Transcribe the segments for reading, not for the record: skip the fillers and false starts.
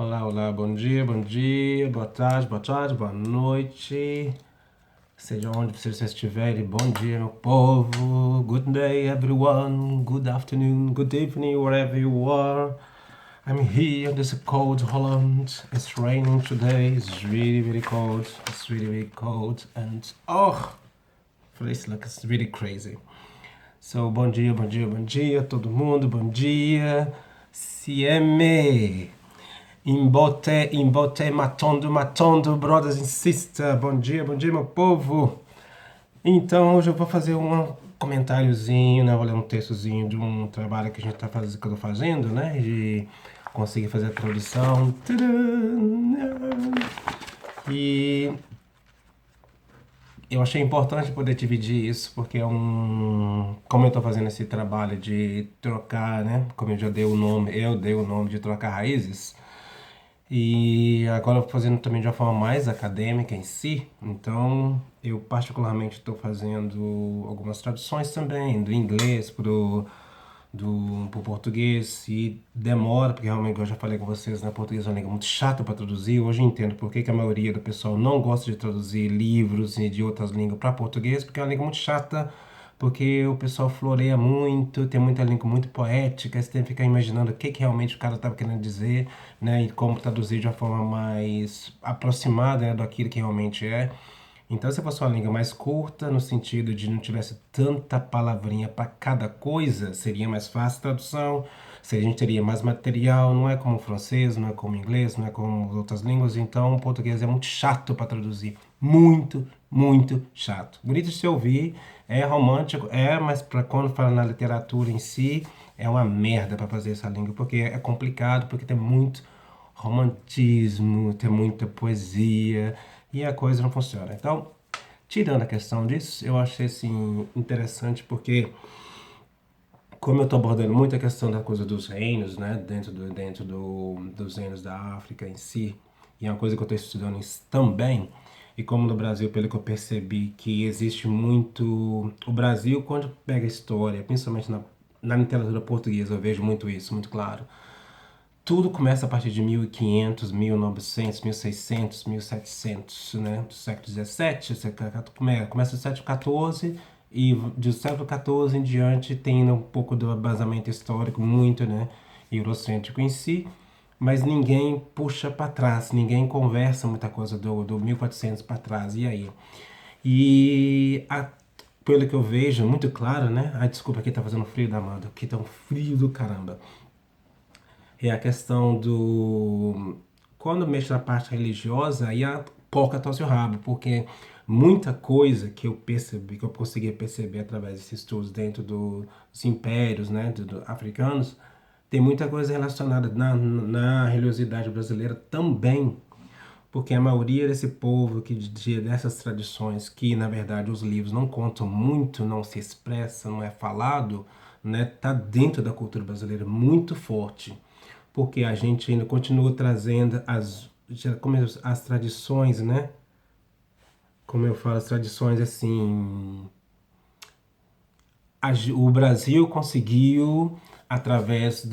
Olá, olá, bom dia, boa tarde, boa noite. Seja onde você estiver, bom dia, meu povo. Good day, everyone. Good afternoon, good evening, wherever you are. I'm here in this cold Holland. It's raining today. It's really, really cold. It's really, really cold. And oh, this looks really crazy. So, bom dia, todo mundo, bom dia. Sieme. Imbote, matondo, brothers and sisters. Bom dia, meu povo. Então, hoje eu vou fazer um comentáriozinho, né? Vou ler um textozinho de um trabalho que a gente tá fazendo, que eu tô fazendo, né? De conseguir fazer a tradução. E eu achei importante poder dividir isso, porque é um. Como eu tô fazendo esse trabalho de trocar, né? Como eu dei o nome de trocar raízes. E agora eu tô fazendo também de uma forma mais acadêmica em si. Então, eu particularmente estou fazendo algumas traduções também, do inglês pro português. E demora, porque realmente, eu já falei com vocês, né? Português é uma língua muito chata para traduzir. Hoje eu entendo por que a maioria do pessoal não gosta de traduzir livros e de outras línguas para português, porque é uma língua muito chata, porque o pessoal floreia muito, tem muita língua muito poética, você tem que ficar imaginando o que, que realmente o cara estava querendo dizer, né? E como traduzir de uma forma mais aproximada, né, daquilo que realmente é. Então, se fosse uma língua mais curta, no sentido de não tivesse tanta palavrinha para cada coisa, seria mais fácil a tradução, se a gente teria mais material, não é como o francês, não é como o inglês, não é como as outras línguas, então o português é muito chato para traduzir. Muito, muito chato. Bonito de se ouvir, é romântico, mas para quando fala na literatura em si, é uma merda para fazer essa língua, porque é complicado, porque tem muito romantismo, tem muita poesia e a coisa não funciona. Então, tirando a questão disso, eu achei assim interessante porque como eu estou abordando muito a questão da coisa dos reinos, né, dos reinos da África em si, e é uma coisa que eu estou estudando isso também, e como no Brasil, pelo que eu percebi, que existe muito. O Brasil, quando pega a história, principalmente na literatura portuguesa, eu vejo muito isso, muito claro. Tudo começa a partir de 1500, 1900, 1600, 1700, né? Do século XVII, começa do século XIV e do século XIV em diante tem um pouco do embasamento histórico, muito, né? Eurocêntrico em si, mas ninguém puxa para trás, ninguém conversa muita coisa do 1400 para trás, e aí? Pelo que eu vejo, muito claro, né? Ai, desculpa, aqui tá fazendo frio da amada, aqui tá um frio do caramba, é a questão do. Quando mexe na parte religiosa, aí a porca torce o rabo, porque muita coisa que eu percebi, que eu consegui perceber através desses estudos dentro dos impérios, né, africanos, tem muita coisa relacionada na religiosidade brasileira também, porque a maioria desse povo dessas tradições que na verdade os livros não contam muito, não se expressa, não é falado, né, tá dentro da cultura brasileira muito forte, porque a gente ainda continua trazendo as tradições, né? Como eu falo, as tradições assim, o Brasil conseguiu, através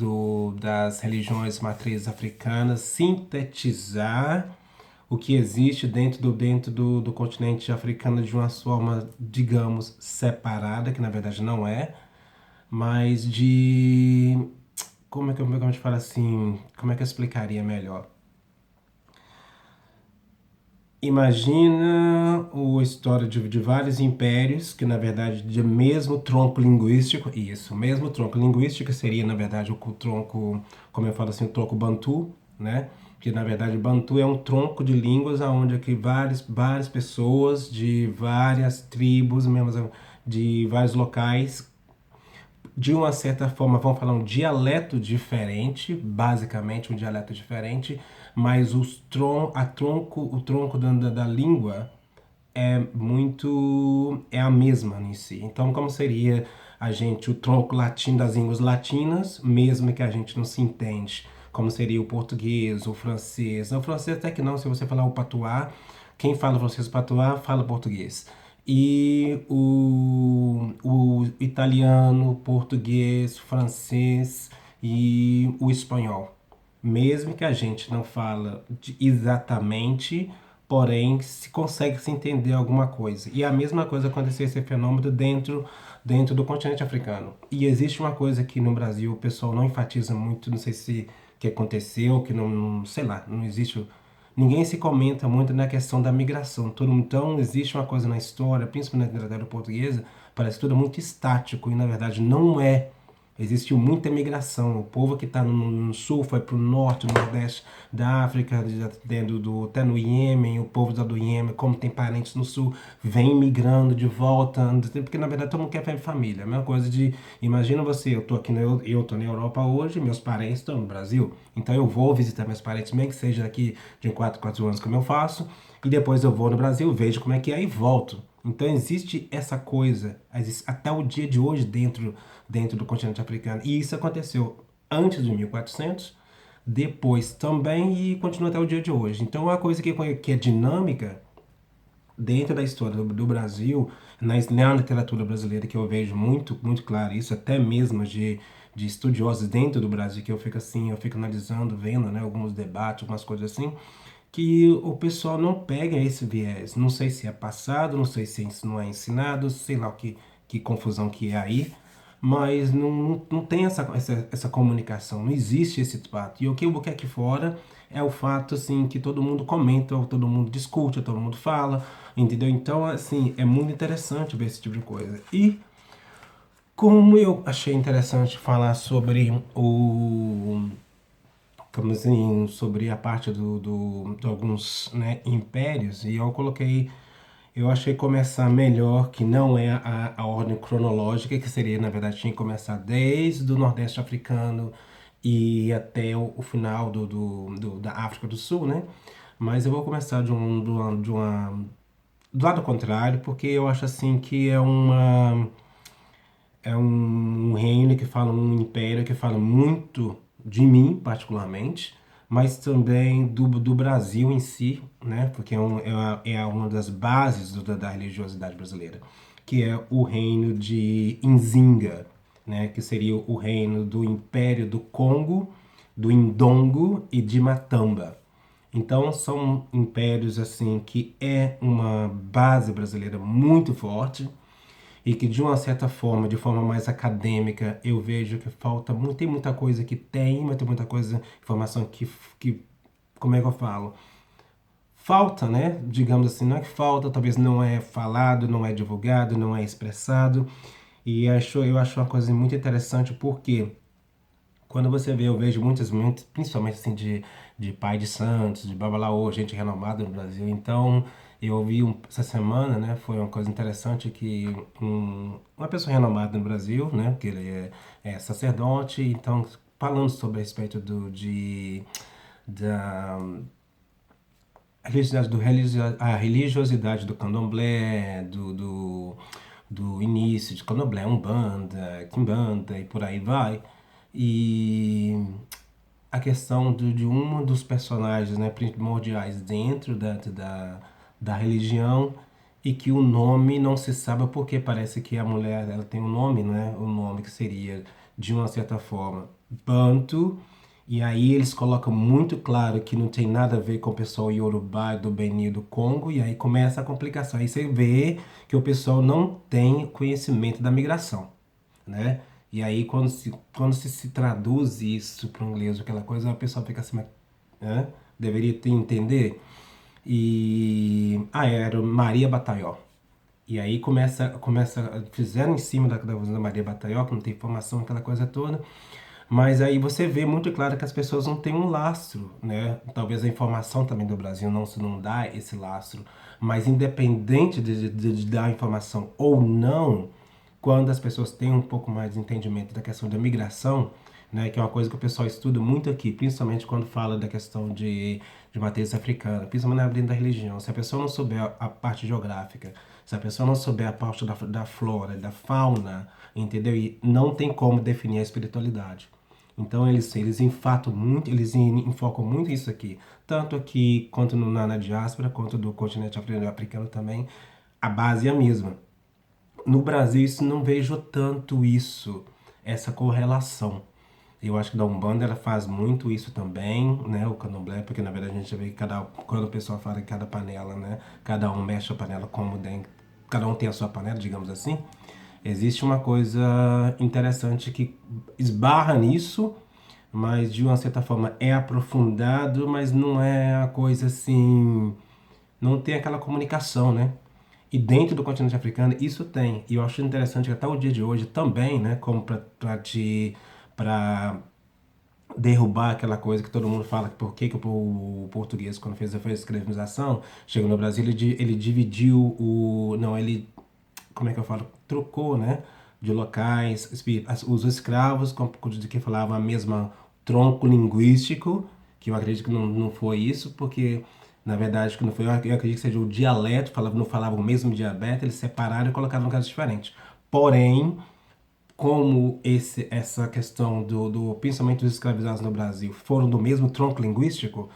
das religiões matrizes africanas, sintetizar o que existe dentro do continente africano de uma forma, digamos, separada, que na verdade não é, mas de. Como é que a gente fala assim? Como é que eu explicaria melhor? Imagina a história de vários impérios, que na verdade de mesmo tronco linguístico, isso, mesmo tronco linguístico seria na verdade o tronco, como eu falo assim, o tronco Bantu, né? Que na verdade Bantu é um tronco de línguas onde aqui várias pessoas de várias tribos, mesmo de vários locais, de uma certa forma, vamos falar um dialeto diferente, basicamente um dialeto diferente, mas o tronco da língua é a mesma em si. Então, como seria o tronco latino das línguas latinas, mesmo que a gente não se entende, como seria o português, o francês. O francês até que não, se você falar o patuá, quem fala francês patuá fala português. E o italiano, português, francês e o espanhol. mesmo que a gente não fala exatamente, porém se consegue se entender alguma coisa. E a mesma coisa aconteceu esse fenômeno dentro do continente africano. E existe uma coisa que no Brasil o pessoal não enfatiza muito, não sei se que aconteceu, que não, sei lá, não existe. Ninguém se comenta muito na questão da migração. Então, existe uma coisa na história, principalmente na literatura portuguesa, parece tudo muito estático e, na verdade, não é. Existiu muita migração. O povo que está no sul foi para o norte, no nordeste da África, até no Iêmen. O povo do Iêmen, como tem parentes no sul, vem migrando de volta. Porque na verdade todo mundo quer ver família. A mesma coisa de. Imagina você, eu estou aqui eu tô na Europa hoje, meus parentes estão no Brasil. Então eu vou visitar meus parentes, mesmo que seja daqui de 4 anos, como eu faço. E depois eu vou no Brasil, vejo como é que é e volto. Então existe essa coisa até o dia de hoje dentro do continente africano. E isso aconteceu antes de 1400, depois também e continua até o dia de hoje. Então é uma coisa que é dinâmica dentro da história do Brasil, na literatura brasileira, que eu vejo muito, muito claro isso, até mesmo de estudiosos dentro do Brasil, que eu fico assim, eu fico analisando, vendo, né, alguns debates, algumas coisas assim, que o pessoal não pega esse viés. Não sei se é passado, não sei se isso não é ensinado, sei lá que confusão que é aí, mas não tem essa comunicação, não existe esse fato. E o que eu quero aqui fora é o fato, assim, que todo mundo comenta, todo mundo discute, todo mundo fala, entendeu? Então, assim, é muito interessante ver esse tipo de coisa. E como eu achei interessante falar sobre como assim, sobre a parte de alguns, né, impérios, e eu achei começar melhor, que não é a ordem cronológica, que seria, na verdade, tinha que começar desde o Nordeste africano e até o final da África do Sul, né? Mas eu vou começar do lado contrário, porque eu acho assim que é um reino que fala, um império que fala muito de mim, particularmente, mas também do Brasil em si, né? Porque é uma das bases da religiosidade brasileira, que é o reino de Nzinga, né? Que seria o reino do Império do Congo, do Indongo e de Matamba. Então são impérios assim que é uma base brasileira muito forte e que de uma certa forma, de forma mais acadêmica, eu vejo que falta muito, tem muita coisa que tem, mas tem muita coisa, informação que como é que eu falo? Falta, né? Digamos assim, não é que falta, talvez não é falado, não é divulgado, não é expressado. E eu acho uma coisa muito interessante porque quando você vê, eu vejo muitas, principalmente assim de pai de santos, de babalaô, gente renomada no Brasil. Então, eu ouvi essa semana, né, foi uma coisa interessante que uma pessoa renomada no Brasil, né, que ele é sacerdote, então falando sobre a respeito da a religiosidade do candomblé, do início de candomblé, umbanda, quimbanda e por aí vai. E a questão de um dos personagens, né, primordiais dentro da religião e que o nome não se sabe porque parece que a mulher ela tem um nome, né, um nome que seria de uma certa forma Banto, e aí eles colocam muito claro que não tem nada a ver com o pessoal Yorubá do Benin do Congo, e aí começa a complicação. Aí você vê que o pessoal não tem conhecimento da migração, né? E aí quando se traduz isso para o inglês, aquela coisa, a pessoa fica assim, né? Deveria ter entender. Era Maria Bataió. E aí fizeram em cima da Maria Bataió, que não tem informação, aquela coisa toda. Mas aí você vê muito claro que as pessoas não têm um lastro, né? Talvez a informação também do Brasil não dá esse lastro. Mas independente de dar a informação ou não, quando as pessoas têm um pouco mais de entendimento da questão da migração, né, que é uma coisa que o pessoal estuda muito aqui, principalmente quando fala da questão de matriz africana, principalmente na dentro da religião. Se a pessoa não souber a parte geográfica, se a pessoa não souber a parte da flora, da fauna, entendeu? E não tem como definir a espiritualidade. Então eles enfatam muito, eles enfocam muito isso aqui, tanto aqui quanto na diáspora, quanto do continente africano também, a base é a mesma. No Brasil, isso não vejo tanto isso, essa correlação. Eu acho que da Umbanda ela faz muito isso também, né? O candomblé, porque na verdade a gente vê que quando o pessoal fala que cada panela, né? Cada um mexe a panela como tem, cada um tem a sua panela, digamos assim. Existe uma coisa interessante que esbarra nisso, mas de uma certa forma é aprofundado, mas não é a coisa assim, não tem aquela comunicação, né? E dentro do continente africano isso tem. E eu acho interessante que até o dia de hoje também, né, como para derrubar aquela coisa que todo mundo fala que por que, que o português, quando fez a escravização, chegou no Brasil, ele dividiu o. Não, ele. Como é que eu falo? Trocou, né? De locais. Os escravos, de que falavam a mesma tronco linguístico, que eu acredito que não foi isso, porque na verdade que não foi, eu acredito que seja o dialeto, não falavam o mesmo dialeto, eles separaram e colocaram em lugares diferentes. Porém, como essa questão do pensamento dos escravizados no Brasil foram do mesmo tronco linguístico,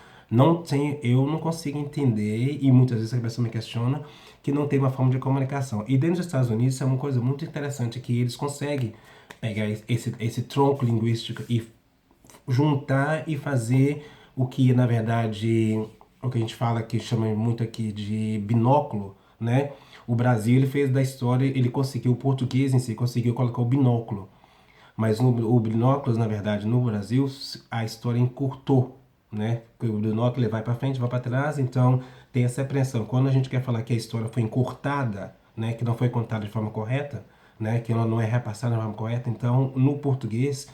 eu não consigo entender, e muitas vezes a pessoa me questiona, que não tem uma forma de comunicação. E dentro dos Estados Unidos é uma coisa muito interessante, que eles conseguem pegar esse tronco linguístico e juntar e fazer o que, na verdade, o que a gente fala, que chama muito aqui de binóculo, né? O Brasil, ele fez da história, ele conseguiu, o português em si, conseguiu colocar o binóculo. Mas o binóculos, na verdade, no Brasil, a história encurtou, né? Porque o binóculo ele vai para frente, vai para trás, então tem essa apreensão. Quando a gente quer falar que a história foi encurtada, né, que não foi contada de forma correta, né, que ela não é repassada de forma correta, então no português,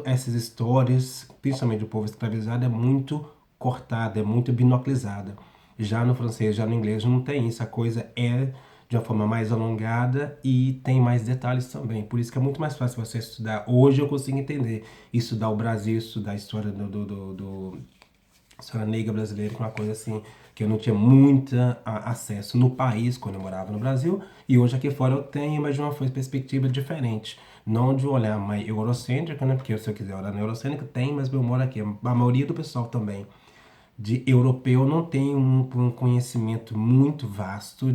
essas histórias, principalmente do povo escravizado, é muito cortada, é muito binoclizada. Já no francês, já no inglês não tem isso, a coisa é de uma forma mais alongada e tem mais detalhes também. Por isso que é muito mais fácil você estudar. Hoje eu consigo entender, estudar o Brasil, estudar a história do história negra brasileira, que é uma coisa assim que eu não tinha muito acesso no país quando eu morava no Brasil, e hoje aqui fora eu tenho, mas de uma perspectiva diferente. Não de um olhar mais eurocêntrico, né? Porque se eu quiser olhar no eurocêntrico, tem, mas eu moro aqui. A maioria do pessoal também de europeu não tem um conhecimento muito vasto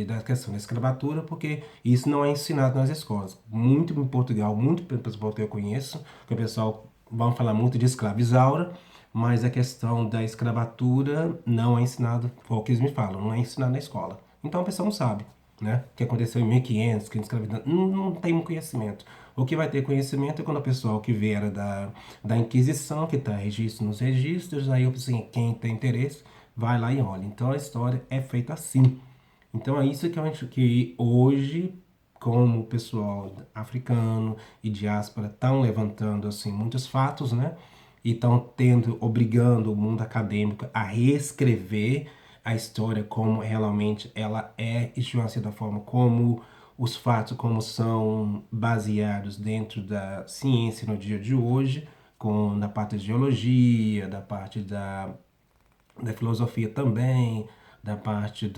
da questão da escravatura, porque isso não é ensinado nas escolas. Muito em Portugal, muito pelo pessoal que eu conheço, que o pessoal vão falar muito de escravizaura, mas a questão da escravatura não é ensinado, foi o que eles me falam, não é ensinado na escola. Então a pessoa não sabe, né? O que aconteceu em 1500, que a escravidão, não tem um conhecimento. O que vai ter conhecimento é quando o pessoal que vier da Inquisição, que está registro nos registros, aí assim, quem tem interesse vai lá e olha. Então a história é feita assim. Então é isso que eu acho que hoje, como o pessoal africano e diáspora estão levantando assim muitos fatos, né? E estão obrigando o mundo acadêmico a reescrever a história como realmente ela é, e de uma certa forma como os fatos como são baseados dentro da ciência no dia de hoje, na parte de geologia, da parte da filosofia também, da parte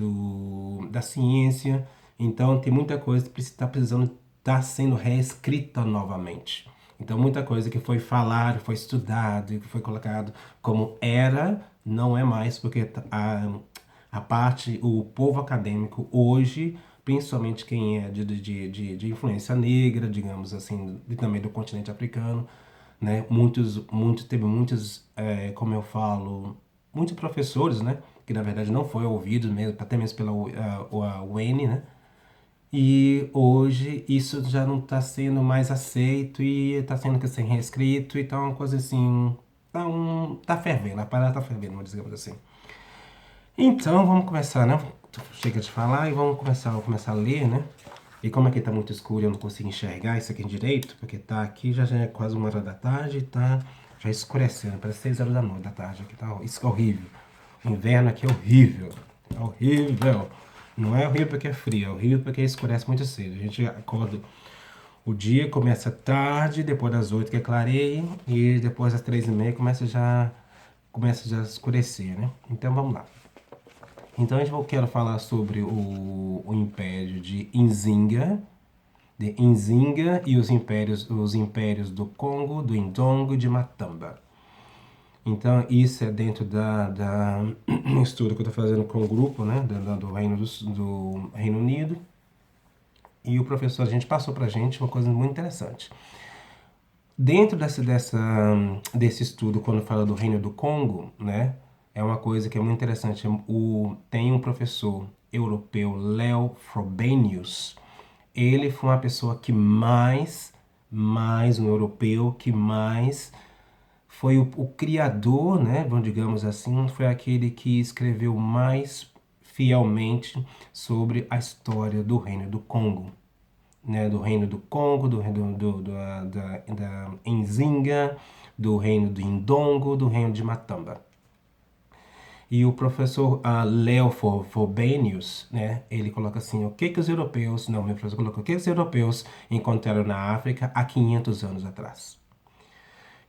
da ciência. Então tem muita coisa que está precisando estar sendo reescrita novamente. Então muita coisa que foi falado, foi estudado e que foi colocado como era, não é mais, porque a parte, o povo acadêmico hoje, principalmente quem é de influência negra, digamos assim, e também do continente africano, né? Teve muitos, como eu falo, muitos professores, né? Que na verdade não foi ouvido mesmo, até mesmo pela UEN, né? E hoje isso já não está sendo mais aceito e está sendo que ser reescrito, então é uma coisa assim, tá fervendo, a parada tá fervendo, vamos dizer assim. Então vamos começar, né? Chega de falar e vamos começar a ler, né? E como aqui tá muito escuro e eu não consigo enxergar isso aqui direito, porque tá aqui já é quase 1 hora da tarde e tá já escurecendo, parece 6 horas da noite da tarde, aqui tá isso é horrível. O inverno aqui é horrível, é horrível. Não é horrível porque é frio, é horrível porque escurece muito cedo. A gente acorda, o dia começa tarde, depois das 8 que clareia, e depois das 3h30 começa já a escurecer, né? Então vamos lá. Então eu quero falar sobre o Império de Nzinga e os impérios do Congo, do Indongo e de Matamba. Então isso é dentro da estudo que eu estou fazendo com o grupo, né, do Reino Unido. E o professor, a gente passou para a gente uma coisa muito interessante. Dentro desse estudo, quando fala do Reino do Congo, né, é uma coisa que é muito interessante. Tem um professor europeu, Leo Frobenius. Ele foi uma pessoa que mais um europeu que mais foi o criador, né, digamos assim, foi aquele que escreveu mais fielmente sobre a história do Reino do Congo, né, do Reino do Congo, do reino da Nzinga, do Reino do Indongo, do Reino de Matamba. E o professor Leo Frobenius, né, ele coloca assim, o que os europeus, não, meu professor colocou, o que os europeus encontraram na África há 500 anos atrás.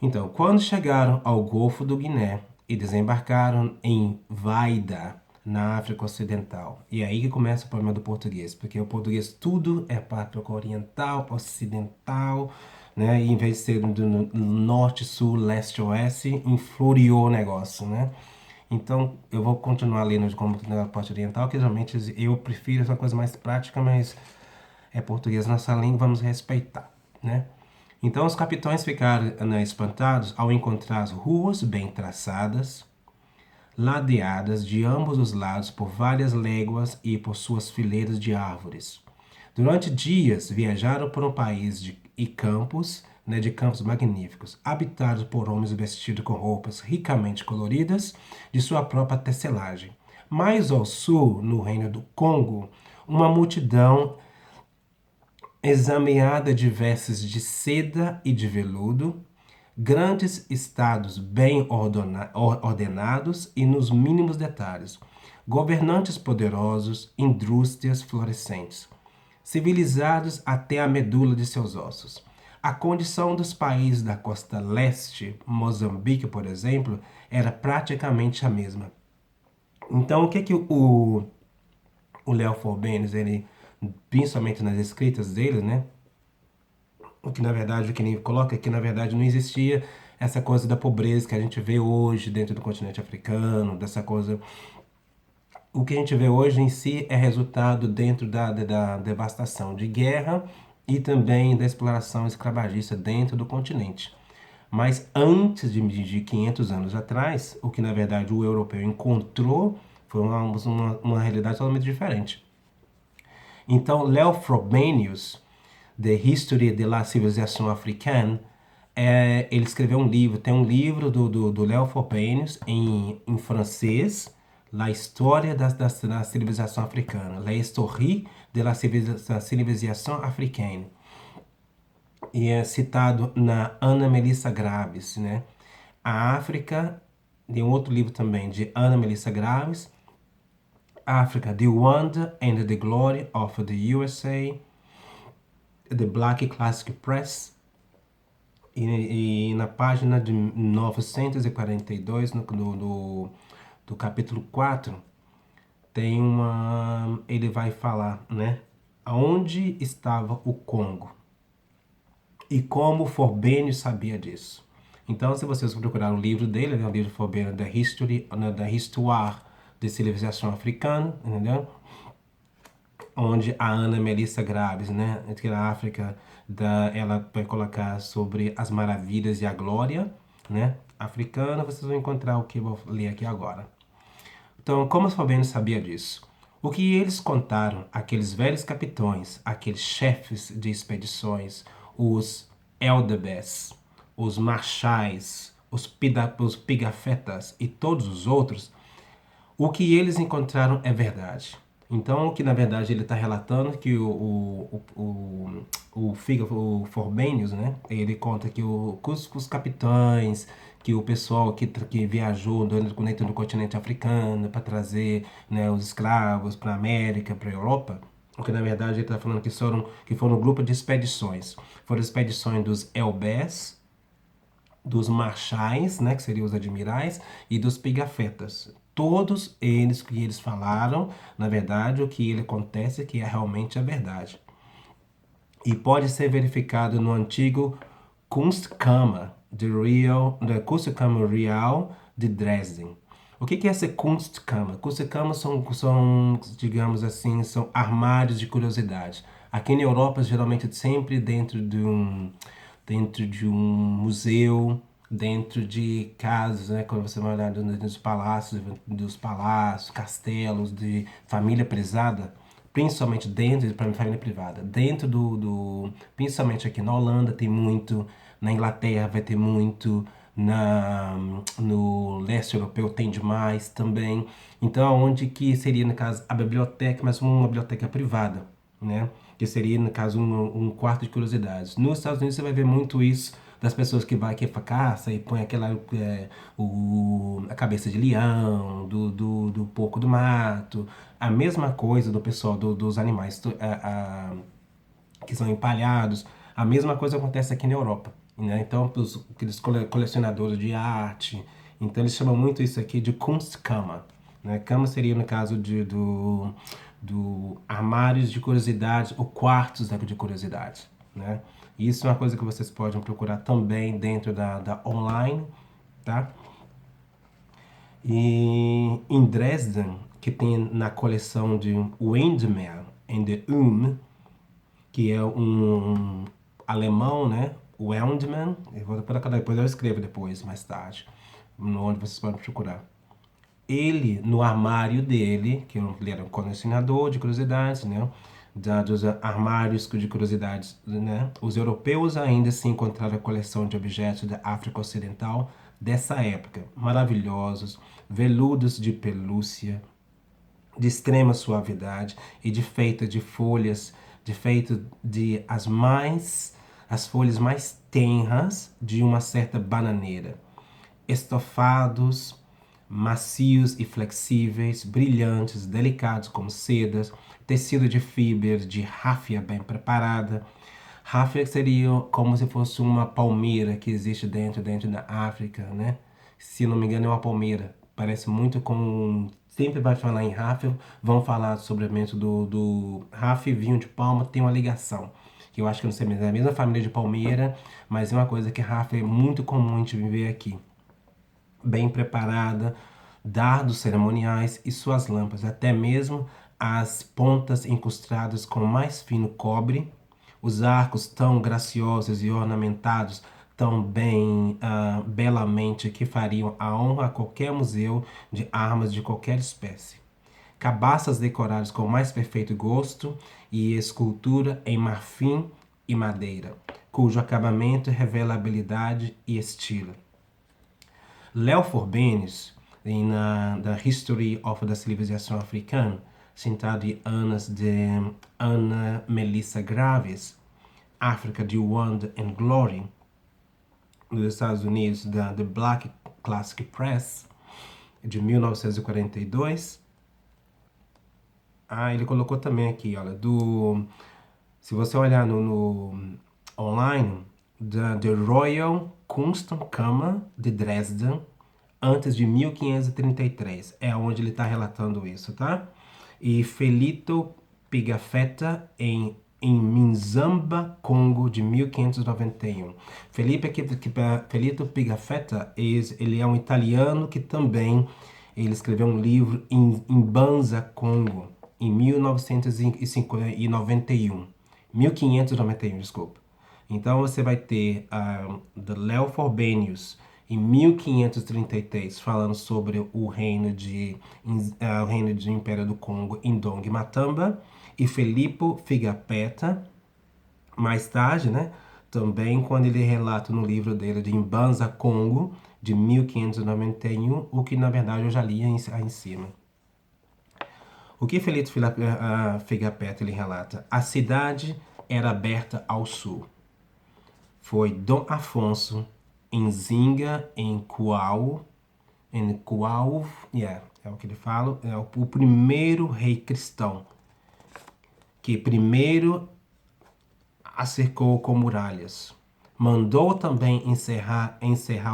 Então, quando chegaram ao Golfo do Guiné e desembarcaram em Vaida, na África Ocidental. E é aí que começa o problema do português, porque o português tudo é pátria oriental, ocidental, né? E em vez de ser do norte, sul, leste, oeste, infloriou o negócio, né? Então, eu vou continuar lendo como na parte oriental, que geralmente eu prefiro essa coisa mais prática, mas é português nossa língua, vamos respeitar, né? Então, os capitães ficaram espantados ao encontrar as ruas bem traçadas, ladeadas de ambos os lados por várias léguas e por suas fileiras de árvores. Durante dias viajaram por um país e campos, né, de campos magníficos, habitados por homens vestidos com roupas ricamente coloridas de sua própria tecelagem. Mais ao sul, no reino do Congo, uma multidão exameada de vestes de seda e de veludo, grandes estados bem ordenados e nos mínimos detalhes, governantes poderosos, indústrias florescentes, civilizados até a medula de seus ossos. A condição dos países da costa leste, Moçambique, por exemplo, era praticamente a mesma. Então, o que o Leo Forbes, ele, principalmente nas escritas dele, né, o que na verdade, o que ele coloca é que na verdade não existia essa coisa da pobreza que a gente vê hoje dentro do continente africano, dessa coisa. O que a gente vê hoje em si é resultado dentro da devastação de guerra e também da exploração escravagista dentro do continente. Mas antes de 500 anos atrás, o que na verdade o europeu encontrou foi uma realidade totalmente diferente. Então, Leo Frobenius, The History de la Civilisation Africaine, ele escreveu um livro, tem um livro do Léo Frobenius em francês, La História da Civilização Africana, La Histoire de la Civilisation Africaine. E é citado na Ana Melissa Graves, né? A África, tem um outro livro também de Ana Melissa Graves, África, The Wonder and the Glory of the USA, The Black Classic Press, e na página de 942, do capítulo 4, tem ele vai falar, né, aonde estava o Congo e como Forbenius sabia disso. Então, se vocês procurar o livro dele, né, o livro Forbenius, da Histoire de Civilização Africana, entendeu? Onde a Ana Melissa Graves, né, da África, ela vai colocar sobre as maravilhas e a glória, né, africana. Vocês vão encontrar o que eu vou ler aqui agora. Então, como os Fabianos sabia disso? O que eles contaram, aqueles velhos capitães, aqueles chefes de expedições, os Eldebés, os marchais, os pigafetas e todos os outros, o que eles encontraram é verdade. Então, o que na verdade ele está relatando que o Forbenius, né? Ele conta que os capitães, que o pessoal que viajou dentro do continente africano para trazer, né, os escravos para a América, para a Europa, o que na verdade ele está falando que foram um grupo de expedições. Foram expedições dos Elbés, dos marchais, né, que seriam os admirais, e dos pigafetas. Todos eles que eles falaram, na verdade, o que ele acontece é que é realmente a verdade. E pode ser verificado no antigo Kunstkammer, da Kunstkammer Real de Dresden. O que é essa Kunstkammer? Kunstkammer são, digamos assim, são armários de curiosidade. Aqui na Europa, geralmente sempre dentro dentro de um museu, dentro de casas, né? Quando você vai olhar dentro dos palácios, castelos de família prezada, principalmente dentro de família privada, dentro principalmente aqui na Holanda tem muito, na Inglaterra vai ter muito, no leste europeu tem demais também. Então, onde que seria, no caso, a biblioteca, mas uma biblioteca privada, né? Que seria, no caso, um quarto de curiosidades. Nos Estados Unidos você vai ver muito isso das pessoas que vai que caça e põe aquela a cabeça de leão, do porco do mato, a mesma coisa do pessoal dos animais que são empalhados, a mesma coisa acontece aqui na Europa, né? Então, aqueles colecionadores de arte, então eles chamam muito isso aqui de Kunstkammer, né? Kammer seria no caso do armários de curiosidades ou quartos de curiosidades, né? Isso é uma coisa que vocês podem procurar também dentro da online, tá? E em Dresden, que tem na coleção de Windermere and the que é um alemão, né? O Wendman, eu vou colocar depois, eu escrevo depois, mais tarde, onde vocês podem procurar. Ele, no armário dele, que ele era um colecionador de curiosidades, né? Dos armários de curiosidades, né? Os europeus ainda se encontraram a coleção de objetos da África Ocidental dessa época, maravilhosos, veludos de pelúcia, de extrema suavidade e de feita de folhas, de feito de as folhas mais tenras de uma certa bananeira, estofados, macios e flexíveis, brilhantes, delicados como sedas, tecido de fibras de ráfia bem preparada. Ráfia seria como se fosse uma palmeira que existe dentro da África, né? Se não me engano é uma palmeira. Parece muito com... Sempre vai falar em ráfia, vão falar sobre o elemento do ráfia e vinho de palma, tem uma ligação. Que eu acho que não sei, é a mesma família de palmeira, mas é uma coisa que ráfia é muito comum a gente ver aqui. Bem preparada, dardos cerimoniais e suas lâmpadas, até mesmo as pontas incrustadas com mais fino cobre, os arcos tão graciosos e ornamentados tão bem belamente que fariam a honra a qualquer museu de armas de qualquer espécie. Cabaças decoradas com o mais perfeito gosto e escultura em marfim e madeira, cujo acabamento revela habilidade e estilo. Léo Forbenius, in The History of the Civilization Africana, citado de Ana Melissa Graves, África de Wonder and Glory, dos Estados Unidos, da The Black Classic Press, de 1942. Ele colocou também aqui, olha, se você olhar no online, da The Royal Kunstkammer de Dresden, antes de 1533. É onde ele está relatando isso, tá? E Felito Pigafetta em Minzamba, Congo, de 1591. Felito Pigafetta, ele é um italiano que também ele escreveu um livro em Banza, Congo, em 1991. 1591, desculpa. Então você vai ter The Léo Forbenius em 1533 falando sobre o reino de Império do Congo em Ndongo Matamba, e Filippo Pigafetta mais tarde, né? Também quando ele relata no livro dele de Mbanza Congo de 1591, o que na verdade eu já li aí em cima. O que Felito Pigafetta ele relata? A cidade era aberta ao sul. Foi Dom Afonso Nzinga em Kuau, é o que ele fala, é o primeiro rei cristão, que primeiro a cercou com muralhas. Mandou também encerrar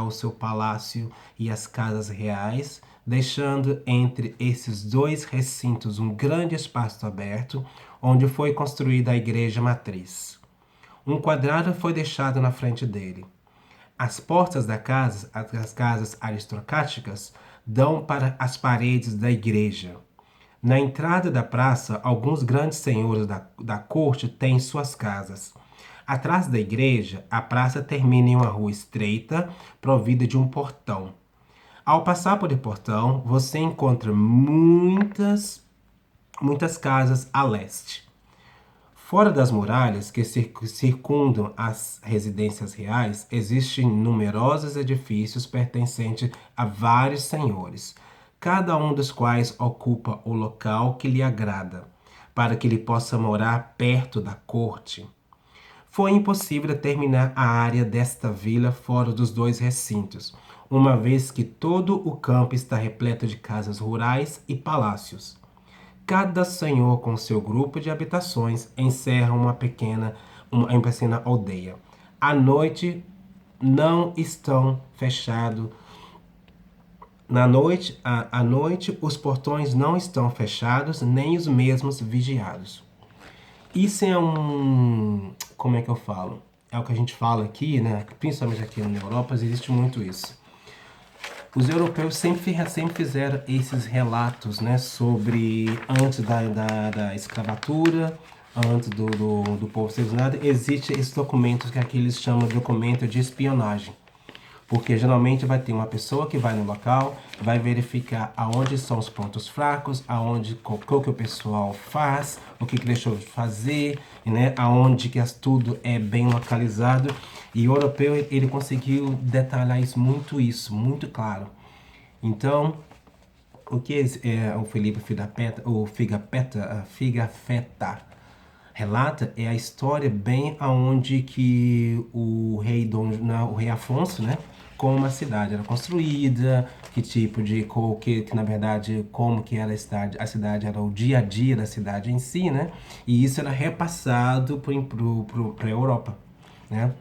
o seu palácio e as casas reais, deixando entre esses dois recintos um grande espaço aberto, onde foi construída a igreja matriz. Um quadrado foi deixado na frente dele. As portas das casas aristocráticas, dão para as paredes da igreja. Na entrada da praça, alguns grandes senhores da corte têm suas casas. Atrás da igreja, a praça termina em uma rua estreita, provida de um portão. Ao passar por esse portão, você encontra muitas casas a leste. Fora das muralhas que circundam as residências reais, existem numerosos edifícios pertencentes a vários senhores, cada um dos quais ocupa o local que lhe agrada, para que ele possa morar perto da corte. Foi impossível determinar a área desta vila fora dos dois recintos, uma vez que todo o campo está repleto de casas rurais e palácios. Cada senhor com seu grupo de habitações encerra uma pequena aldeia. À noite não estão fechados. À noite, os portões não estão fechados, nem os mesmos vigiados. Isso é como é que eu falo? É o que a gente fala aqui, né? Principalmente aqui na Europa, existe muito isso. Os europeus sempre fizeram esses relatos, né, sobre antes da escravatura, antes do povo ser usado, existem esses documentos que aqui eles chamam de documento de espionagem. Porque geralmente vai ter uma pessoa que vai no local, vai verificar aonde são os pontos fracos, o que o pessoal faz, o que deixou de fazer, né? Aonde que tudo é bem localizado. E o europeu ele conseguiu detalhar muito claro. Então, o que o Felipe Figafetta relata é a história bem aonde que o rei Afonso, né, como a cidade era construída, que tipo de que na verdade como que era a cidade era o dia a dia da cidade em si, né? E isso era repassado para a Europa, né?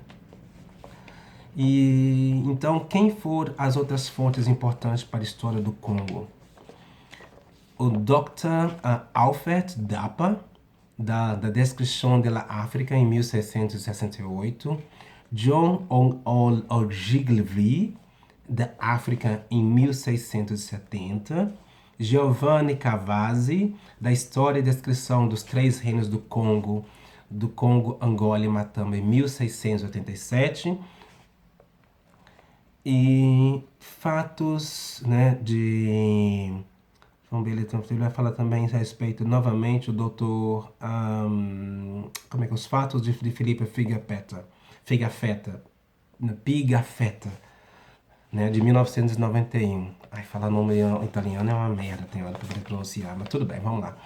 E então quem foram as outras fontes importantes para a história do Congo? O Dr. Alfred Dapa, da Descrição da África em 1668, John Ogilvy, da África em 1670, Giovanni Cavazzi, da História e Descrição dos Três Reinos do Congo, Angola e Matamba em 1687, e fatos, né, Vamos ver, ele vai falar também a respeito, novamente, o doutor, os fatos de Felipe Pigafetta, né, de 1991. Ai, falar nome italiano é uma merda, tem hora para poder pronunciar, mas tudo bem, vamos lá.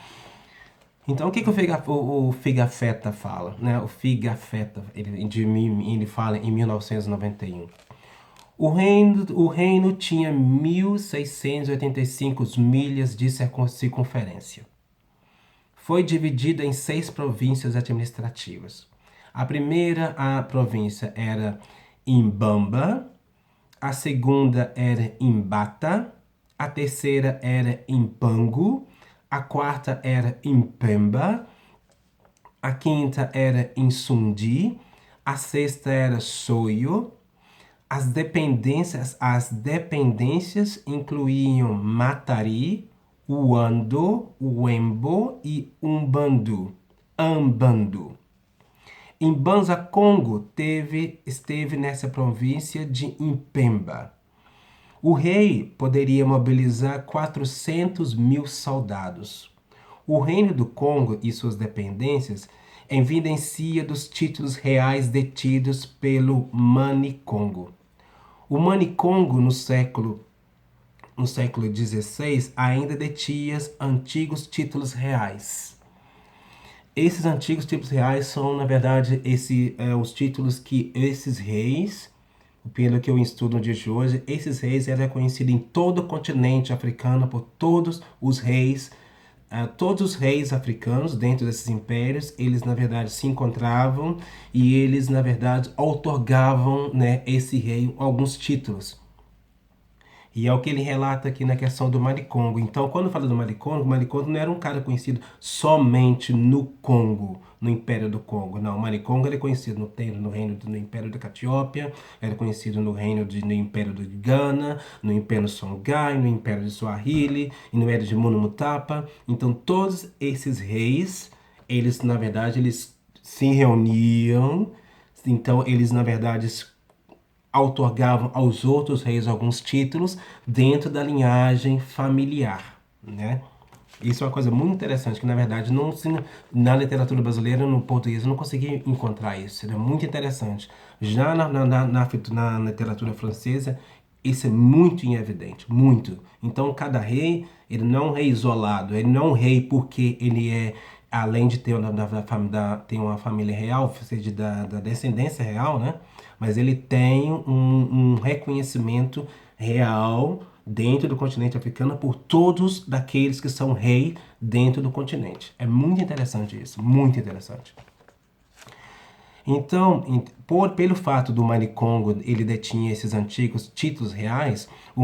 Então, o que o Figafetta fala? Né? O Figafetta, ele fala em 1991. O reino tinha 1.685 milhas de circunferência. Foi dividida em 6 províncias administrativas. A primeira província era Imbamba, a segunda era Imbata, a terceira era Impango, a quarta era Impemba, a quinta era Insundi, a sexta era Soio. As dependências incluíam Matari, Uando, Uembo e Ambandu. Imbanza Congo esteve nessa província de Impemba. O rei poderia mobilizar 400 mil soldados. O reino do Congo e suas dependências evidencia dos títulos reais detidos pelo Manicongo. O Manicongo, no século XVI, ainda detinha antigos títulos reais. Esses antigos títulos reais são, na verdade, os títulos que esses reis, pelo que eu estudo no dia de hoje, esses reis eram conhecidos em todo o continente africano por todos os reis africanos dentro desses impérios, eles na verdade se encontravam e eles na verdade outorgavam, né, esse rei alguns títulos. E é o que ele relata aqui na questão do Manicongo. Então, quando fala do Manicongo, o Manicongo não era um cara conhecido somente no Congo, no Império do Congo. Não, o Manicongo ele é conhecido no Império da Catiópia, era conhecido no Império do Ghana, no Império Songhai, no Império de Swahili e no Império de Munumutapa. Então, todos esses reis, eles, na verdade, eles se reuniam Então, eles, na verdade, outorgavam aos outros reis alguns títulos dentro da linhagem familiar, né? Isso é uma coisa muito interessante, que na verdade não na literatura brasileira, no português, eu não consegui encontrar isso. É muito interessante. Já na literatura francesa, isso é muito em evidente, muito. Então, cada rei, ele não é um rei isolado, ele não é um rei porque ele é, além de ter, ter uma família real, ou seja, da descendência real, né? Mas ele tem um reconhecimento real dentro do continente africano por todos daqueles que são rei dentro do continente. É muito interessante isso, muito interessante. Então, pelo fato do Manicongo ele detinha esses antigos títulos reais, o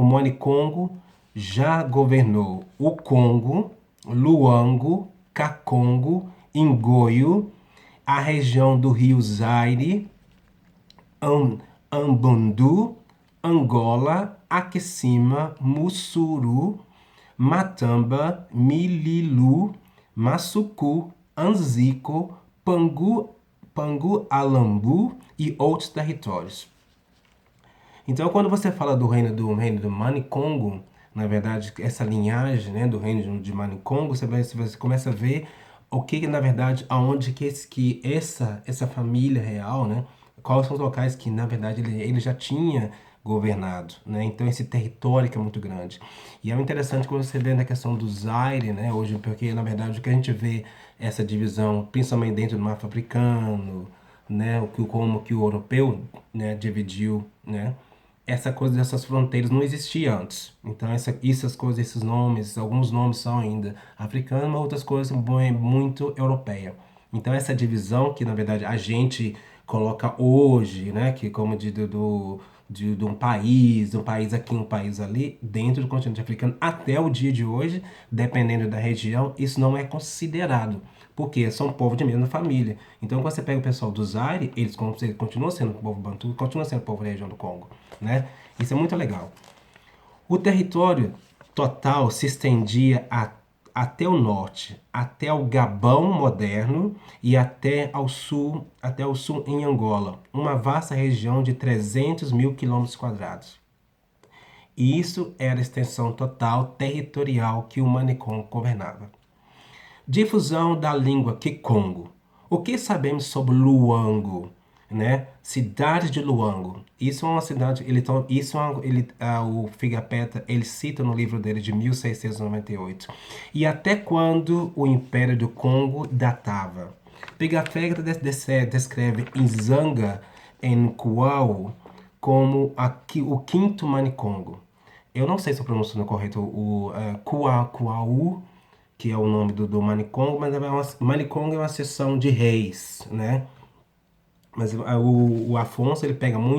Manicongo já governou o Congo, Luango, Kakongo, Ingoio, a região do rio Zaire, Ambundu, Angola, Akessima, Mussuru, Matamba, Mililu, Massuku, Anzico, Pangu-Alambu e outros territórios. Então, quando você fala do reino do Manicongo, na verdade, essa linhagem, né, do reino de Manicongo, você começa a ver o que, na verdade, aonde que essa família real, né, quais são os locais que, na verdade, ele já tinha governado, né? Então, esse território que é muito grande. E é interessante quando você vê na questão do Zaire, né, hoje, porque, na verdade, o que a gente vê essa divisão, principalmente dentro do mapa africano, né, como que o europeu, né, dividiu, né, essa coisa dessas fronteiras não existia antes. Então, essas coisas, esses nomes, alguns nomes são ainda africanos, mas outras coisas são muito europeia. Então, essa divisão que, na verdade, a gente coloca hoje, né, que como de um país aqui, um país ali, dentro do continente africano, até o dia de hoje, dependendo da região, isso não é considerado. Porque são povo de mesma família. Então, quando você pega o pessoal do Zaire, eles continuam sendo povo bantu, continuam sendo povo da região do Congo, né? Isso é muito legal. O território total se estendia até o norte, até o Gabão moderno e até o sul em Angola, uma vasta região de 300 mil quilômetros quadrados. E isso era a extensão total territorial que o Manicongo governava. Difusão da língua Kikongo. O que sabemos sobre Luango? Né? Cidade de Luango. Isso é uma cidade. O Figapeta ele cita no livro dele de 1698. E até quando o Império do Congo datava? Figapeta descreve Nzanga em Kuau como o quinto Manicongo. Eu não sei se eu pronuncio correto o Kuau, que é o nome do Manicongo, mas Manicongo é uma seção de reis, né? Mas o Afonso ele pega muito